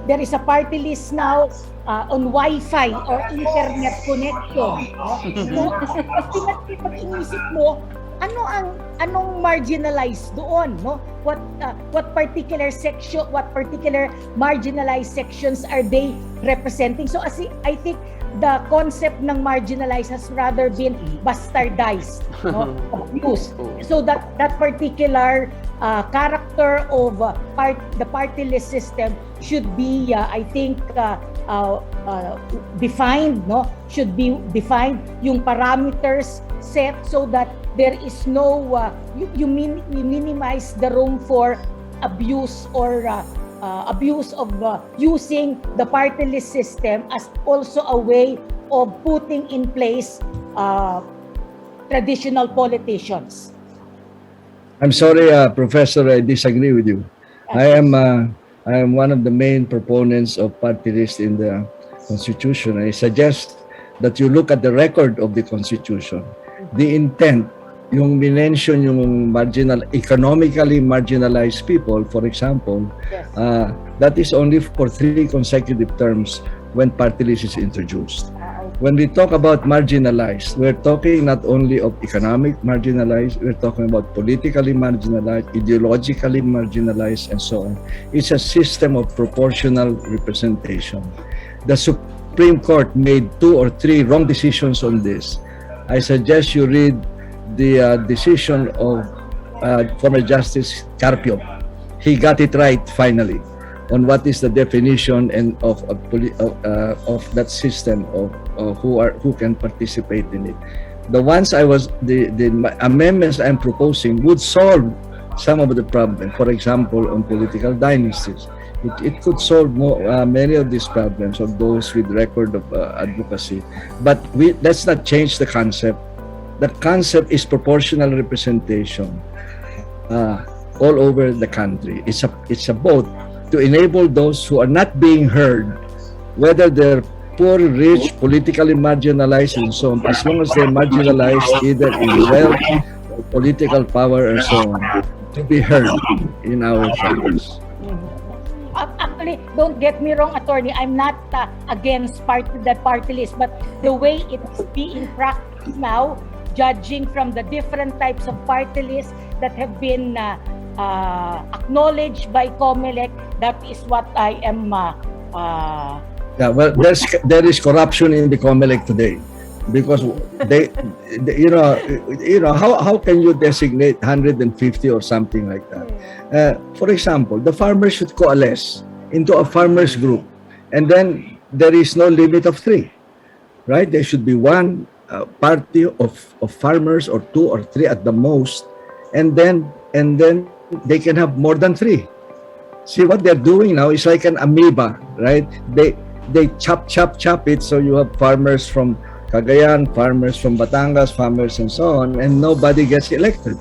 there is a party list now on Wi-Fi or internet connection. No? Kasi pag inisip mo, anong marginalized doon, no? What particular section, what particular marginalized sections are they representing? So I think the concept ng marginalized has rather been bastardized, no? Abused. So that particular character of the party list system should be, I think, defined, no? Should be defined, yung parameters set so that there is no, you minimize the room for abuse or abuse of using the party list system as also a way of putting in place traditional politicians.
I'm sorry, Professor, I disagree with you. I am one of the main proponents of party list in the Constitution. I suggest that you look at the record of the Constitution. The intent, yung minention yung economically marginalized people, for example,
Yes.
that is only for 3 consecutive terms when party list is introduced. When we talk about marginalized, we're talking not only of economic marginalized, we're talking about politically marginalized, ideologically marginalized, and so on. It's a system of proportional representation. The Supreme Court made 2 or 3 wrong decisions on this. I suggest you read the decision of former Justice Carpio. He got it right finally on what is the definition and of that system of who can participate in it. The amendments I'm proposing would solve some of the problems. For example, on political dynasties, it could solve many of these problems of those with record of advocacy. But let's not change the concept. The concept is proportional representation all over the country. It's a vote to enable those who are not being heard, whether they're poor, rich, politically marginalized, and so on, as long as they're marginalized either in wealth, or political power, or so on, to be heard in our chambers.
Actually, don't get me wrong, attorney. I'm not against the party list, but the way it's being practiced now, judging from the different types of party lists that have been acknowledged by COMELEC, that is what I am.
Yeah, well, there is corruption in the COMELEC today, because they how can you designate 150 or something like that? For example, the farmers should coalesce into a farmers group, and then there is no limit of 3, right? There should be one party of farmers, or 2 or 3 at the most, and then they can have more than 3. See, what they're doing now is like an amoeba, right? They chop it, so you have farmers from Cagayan, farmers from Batangas, farmers and so on, and nobody gets elected,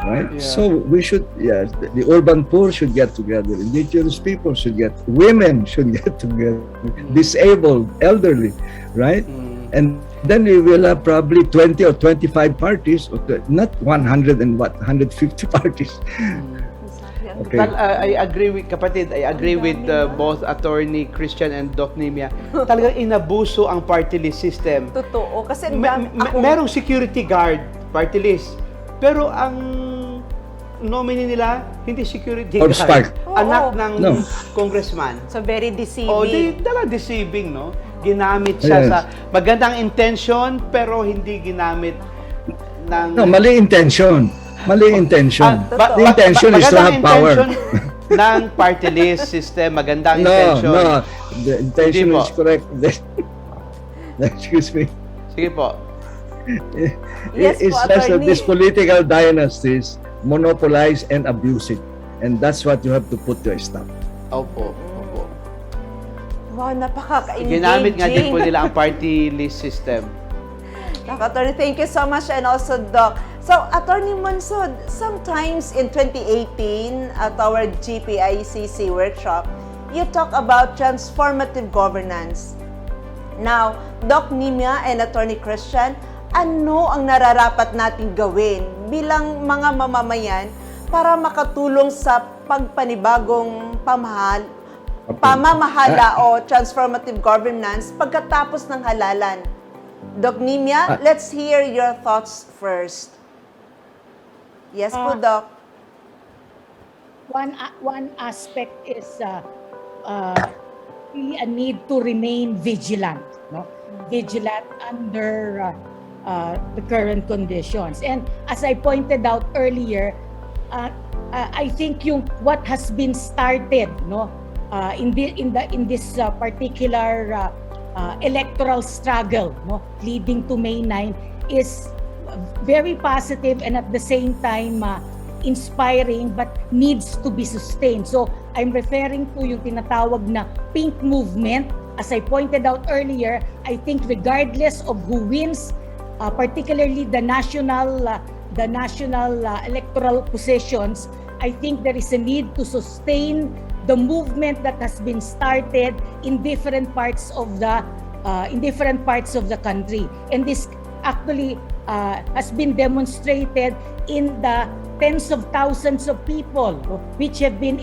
right?
Yeah.
So we should, yes, the urban poor should get together, indigenous people should women should get together, disabled, elderly, right? And then we will have probably 20 or 25 parties, not 150 parties. Okay.
Well, I agree with kapatid. I agree with both Attorney Christian and Doc Nimia. Talagang inabuso ang party list system.
Totoo. Kasi
Merong security guard party list. Pero ang nominee nila, hindi security
Or
guard.
spark.
Anak ng
No.
congressman.
So very deceiving.
O, talaga deceiving, no? Ginamit siya
Yes.
sa magandang intention, pero hindi ginamit ng...
No, mali intention. Mali intention. The intention is to have power.
Ng party list system, magandang
No,
intention.
no. The intention
Hindi po.
is correct. Excuse me.
Sige po.
Yes
It's
po,
just that
attorney.
these political dynasties monopolize and abuse it. And that's what you have to put to a stop.
Opo. Opo.
Wow, napaka-engaging.
Ginamit nga din po nila ang party list system.
Attorney, thank you so much, and also Doc. So, Attorney Monsod, sometimes in 2018 at our GPICC workshop, you talk about transformative governance. Now, Doc Nimia and Attorney Christian, ano ang nararapat nating gawin bilang mga mamamayan para makatulong sa pagpanibagong pamamahala o transformative governance pagkatapos ng halalan. Doc NYMIA, let's hear your thoughts first. Yes po, Doc.
One aspect is really a need to remain vigilant, no? Vigilant under the current conditions. And as I pointed out earlier, I think what has been started, no, in this particular electoral struggle, no, leading to May 9 is very positive and at the same time inspiring but needs to be sustained. So I'm referring to yung tinatawag na pink movement. As I pointed out earlier, I think regardless of who wins, particularly the national electoral positions, I think there is a need to sustain the movement that has been started in different parts of the country, and this actually has been demonstrated in the tens of thousands of people which have been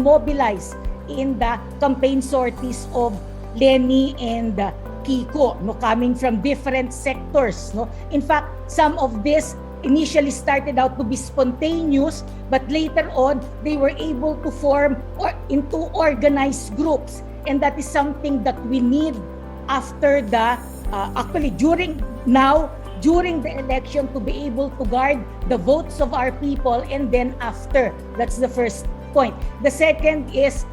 mobilized in the campaign sorties of Lenny and Kiko, no, coming from different sectors, no. In fact, some of this initially started out to be spontaneous, but later on they were able to form into organized groups, and that is something that we need after the during the election, to be able to guard the votes of our people, and then after. That's the first point. The second is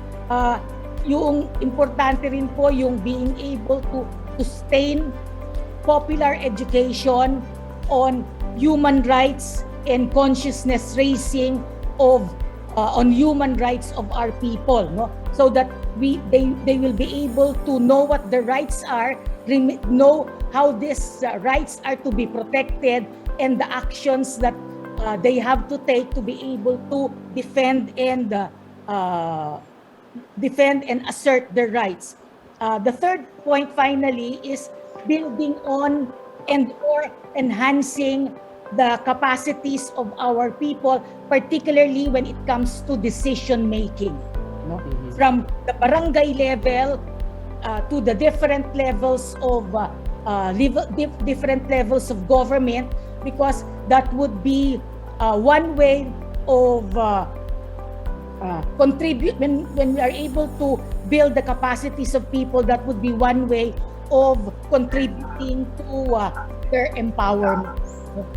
yung importante rin po yung being able to sustain popular education on human rights and consciousness raising on human rights of our people, no? So that they will be able to know what their rights are, know how these rights are to be protected, and the actions that they have to take to be able to defend and assert their rights. The third point, finally, is building on and/or enhancing the capacities of our people, particularly when it comes to decision making, no? From the barangay level to the different levels of government, because that would be one way of contribute when we are able to build the capacities of people. That would be one way of contributing to their empowerment.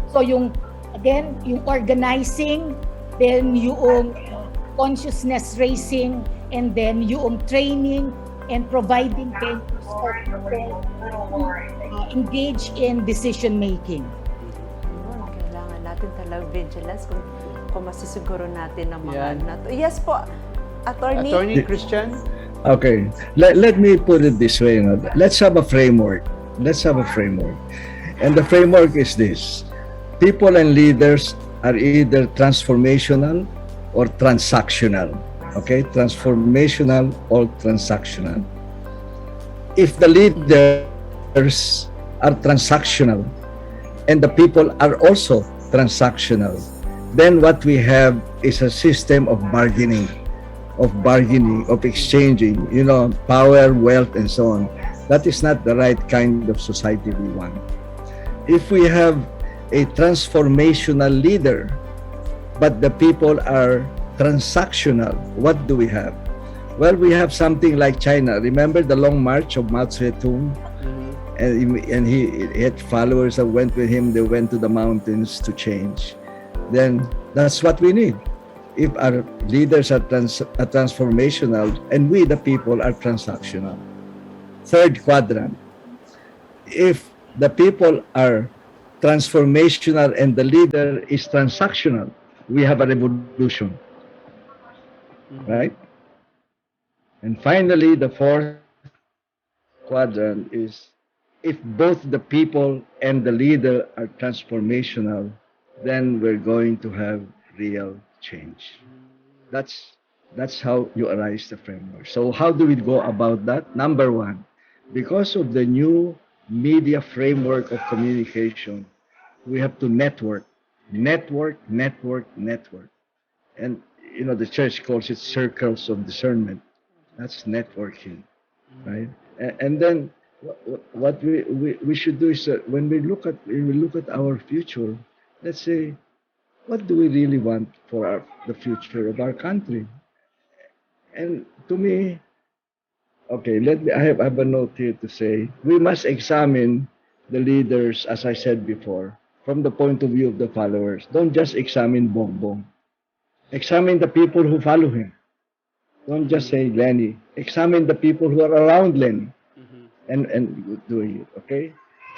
So yung organizing, then yung consciousness raising, and then yung training and providing venues for people to engage in decision making.
Kailangan natin talagang vigilance kung masisiguro natin ang mga nato. Yes po, Attorney.
Attorney Christian?
Okay, let me put it this way. Let's have a framework. And the framework is this. People and leaders are either transformational or transactional. Okay, transformational or transactional. If the leaders are transactional and the people are also transactional, then what we have is a system of bargaining, of exchanging, power, wealth, and so on. That is not the right kind of society we want. If we have a transformational leader, but the people are transactional, what do we have? Well, we have something like China. Remember the long march of Mao Zedong? And he had followers that went with him. They went to the mountains to change. Then that's what we need. If our leaders are transformational and we, the people, are transactional. Third quadrant. If the people are transformational and the leader is transactional, we have a revolution. Right? And finally, the fourth quadrant is if both the people and the leader are transformational, then we're going to have real change. That's how you arise the framework. So how do we go about that? Number one, because of the new media framework of communication, we have to network. And the church calls it circles of discernment. That's networking, right? And then what we should do is when we look at our future, let's say, what do we really want for the future of our country? And to me, okay, I have a note here to say, we must examine the leaders, as I said before, from the point of view of the followers. Don't just examine Bongbong. Examine the people who follow him. Don't just say Lenny. Examine the people who are around Lenny and doing it, okay?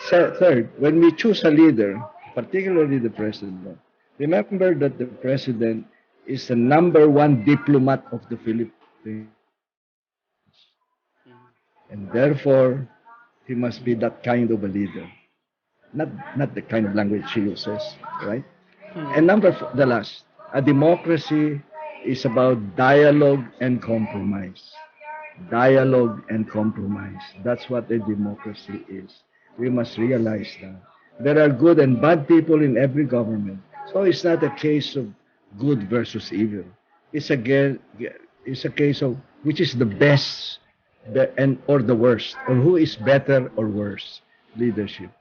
Third, when we choose a leader, particularly the president, remember that the president is the #1 diplomat of the Philippines. And therefore, he must be that kind of a leader. Not the kind of language he uses, right? And the last, a democracy is about dialogue and compromise. Dialogue and compromise. That's what a democracy is. We must realize that. There are good and bad people in every government. So it's not a case of good versus evil. It's a case of which is the best or the worst, or who is better or worse leadership.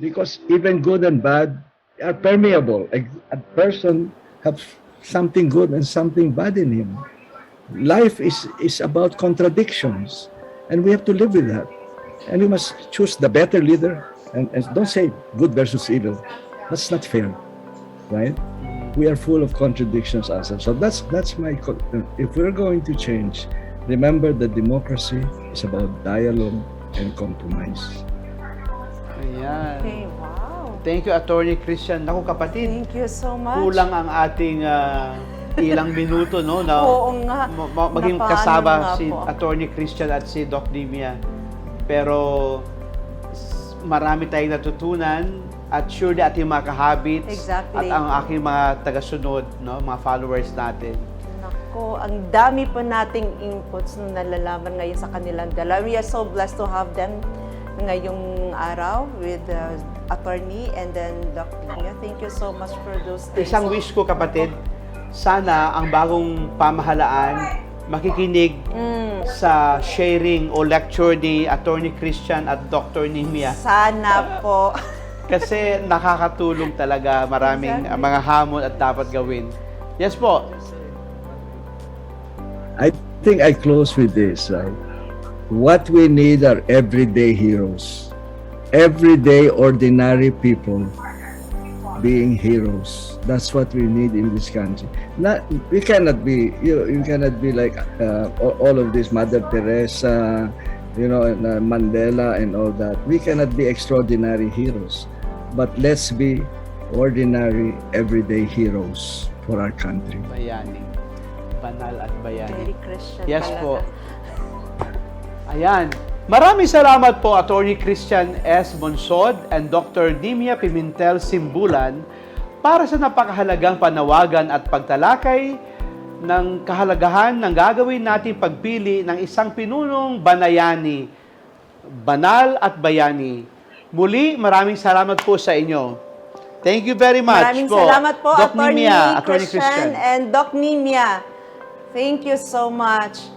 Because even good and bad are permeable. A person has something good and something bad in him. Life is about contradictions, and we have to live with that. And we must choose the better leader, and don't say good versus evil. That's not fair, right? We are full of contradictions ourselves. So that's if we're going to change, remember that democracy is about dialogue and compromise.
Ayan.
Okay, wow.
Thank you, Attorney Christian. Naku, kapatid.
Thank you so much.
Kulang ang ating ilang minuto, no? Na
Oo nga.
maging
Napaano
kasama
nga
si
po.
Attorney Christian at si Doc Nimia. Pero marami tayong natutunan at surely ating mga kahabits
Exactly.
at ang aking mga tagasunod, no? Mga followers natin.
Nako, ang dami po nating inputs na nalalaman ngayon sa kanilang dala. We are so blessed to have them ngayong araw with Attorney and then Dr. Nimia. Thank you so much for those things.
Isang wish ko, kapatid, sana ang bagong pamahalaan makikinig sa sharing o lecture ni Attorney Christian at Dr. Nimia.
Sana po.
Kasi nakakatulong talaga, maraming mga hamon at dapat gawin. Yes po.
I think I close with this, right? What we need are everyday heroes. Everyday ordinary people being heroes. That's what we need in this country. We cannot be, you cannot be like all of this, Mother Teresa, Mandela and all that. We cannot be extraordinary heroes. But let's be ordinary, everyday heroes for our country.
Bayani. Banal at bayani.
Very Christian
Yes
talaga.
po. Ayan. Maraming salamat po, Attorney Christian S. Monsod and Dr. Nimia Pimentel Simbulan para sa napakahalagang panawagan at pagtalakay ng kahalagahan ng gagawin nating pagpili ng isang pinunong banayani, banal at bayani. Muli, maraming salamat po sa inyo. Thank you very much
Maraming
po.
salamat po,
Doc
Attorney
Nimia,
Christian and Doc Nimia. Thank you so much.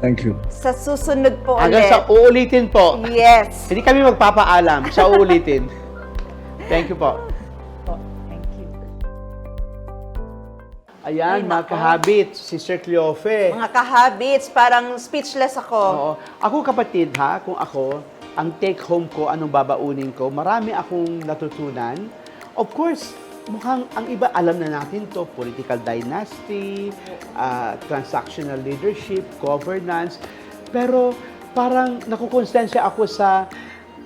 Thank you.
Sa susunod po
Hanggang
ulit.
sa uulitin po.
Yes.
Hindi kami magpapaalam, sa uulitin. Thank you po.
Thank you.
Ayan,
Ay,
mga
nako.
kahabits, Sister Cleofe.
Mga kahabits, parang speechless ako.
Oo. Ako, kapatid, kung ako, ang take home ko, anong babaunin ko, marami akong natutunan. Of course, mukhang ang iba alam na natin to, political dynasty, transactional leadership, governance. Pero parang nakukonsensya ako sa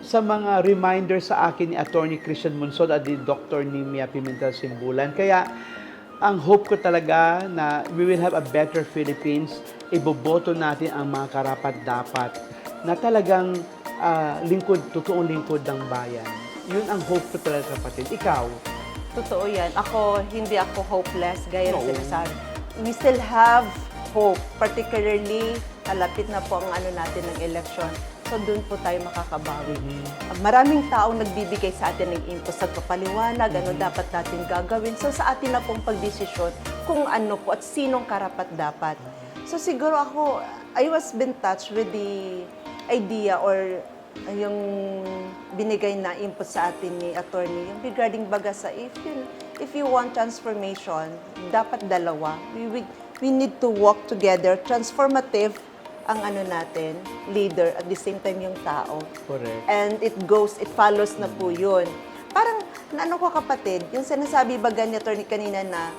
mga reminder sa akin ni Attorney Christian Monsod at ni Dr. Nimia Pimentel Simbulan. Kaya ang hope ko talaga na we will have a better Philippines, iboboto natin ang mga karapat-dapat na talagang totoong lingkod ng bayan. Yun ang hope ko talaga, kapatid. Ikaw?
Totoo yan. Hindi ako hopeless, gaya ng
Oo.
sinasabi. We still have hope, particularly kalapit na po ang natin ng eleksyon. So doon po tayo makakabawi. Maraming taong nagbibigay sa atin ng input sa papaliwanag, ano dapat natin gagawin. So sa atin na pong pagdesisyon kung ano po at sinong karapat-dapat. So siguro ako, I was been touched with the idea or yung binigay na input sa atin ni attorney, yung regarding baga sa if you want transformation, dapat dalawa. We need to work together, transformative ang ano natin, leader, at the same time yung tao.
Correct.
And it follows na po yun. Parang, ano ko kapatid, yung sinasabi baga ni attorney kanina na,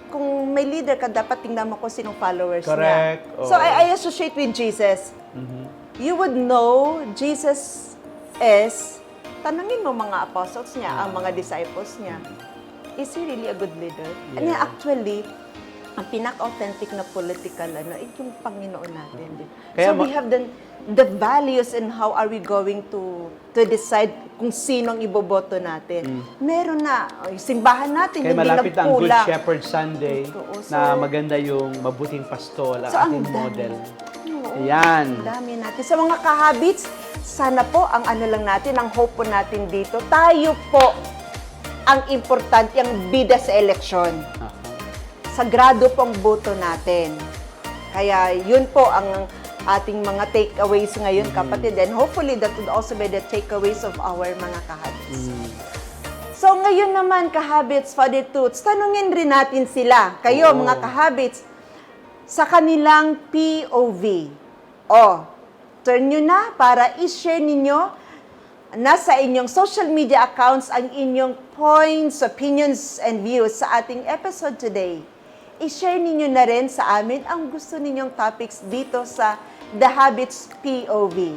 kung may leader ka, dapat tingnan mo kung sinong followers
Correct.
niya. So, I associate with Jesus. You would know Jesus is, tanungin mo mga apostles niya, ang mga disciples niya, is he really a good leader? And
Yeah.
actually, ang pinaka-authentic na political, yung Panginoon natin.
Kaya
So, we have the values and how are we going to decide kung sinong iboboto natin. Meron na, yung simbahan natin,
Kaya
hindi
malapit ang Good
nagkulang.
Shepherd Sunday
Totoo.
na
So,
maganda yung mabuting pastol, ang
So, ang
ating
dami.
model.
Oo,
Ayan.
ang dami natin. Sa mga kahabits, sana po ang ano lang natin, ang hope po natin dito, tayo po ang importante, ang bida sa eleksyon. Sagrado pong boto natin. Kaya yun po ang ating mga takeaways ngayon, kapatid. And hopefully that would also be the takeaways of our mga kahabits. So ngayon naman, kahabits, Father Toots, tanungin rin natin sila, kayo mga kahabits, sa kanilang POV. Turn nyo na para i-share ninyo nasa inyong social media accounts ang inyong points, opinions, and views sa ating episode today. I-share ninyo na rin sa amin ang gusto ninyong topics dito sa The Habits POV.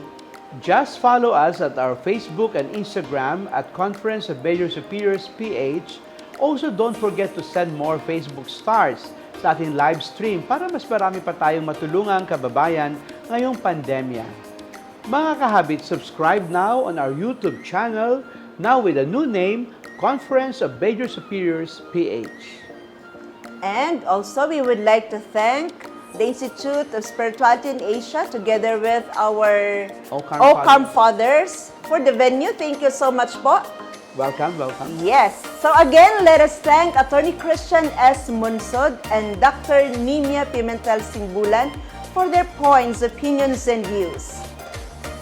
Just follow us at our Facebook and Instagram at Conference of Major Superiors PH. Also, don't forget to send more Facebook stars sa ating live stream para mas marami pa tayong matulungang kababayan ngayong pandemya. Mga kahabit, subscribe now on our YouTube channel, now with a new name, Conference of Major Superiors PH.
And also, we would like to thank the Institute of Spirituality in Asia together with our
Ockham
Fathers for the venue. Thank you so much po.
Welcome, welcome.
Yes. So again, let us thank Attorney Christian S. MONSOD and Dr. NYMIA Pimentel Simbulan for their points, opinions, and views.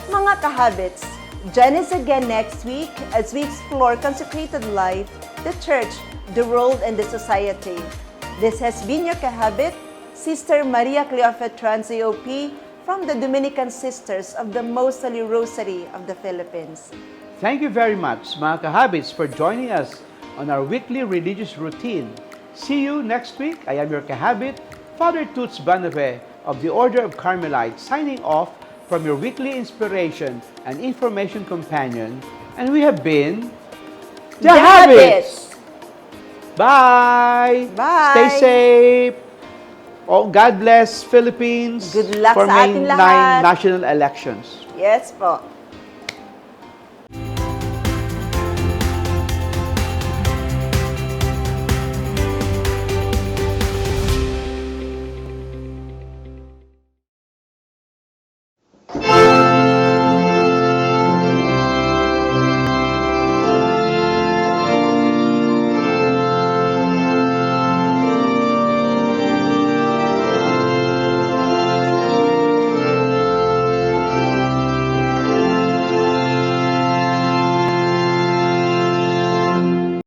Mga kahabits, join us again next week as we explore consecrated life, the church, the world, and the society. This has been your kahabit, Sister Maria Cleofetrans AOP from the Dominican Sisters of the Most Holy Rosary of the Philippines.
Thank you very much, mga kahabits, for joining us on our weekly religious routine. See you next week. I am your kahabit, Father Toots Banafe of the Order of Carmelites, signing off from your weekly inspiration and information companion. And we have been
The Habits.
Bye!
Bye!
Stay safe! Oh, God bless Philippines
Good luck
for
sa
May
ating
9
lahat.
national elections.
Yes po.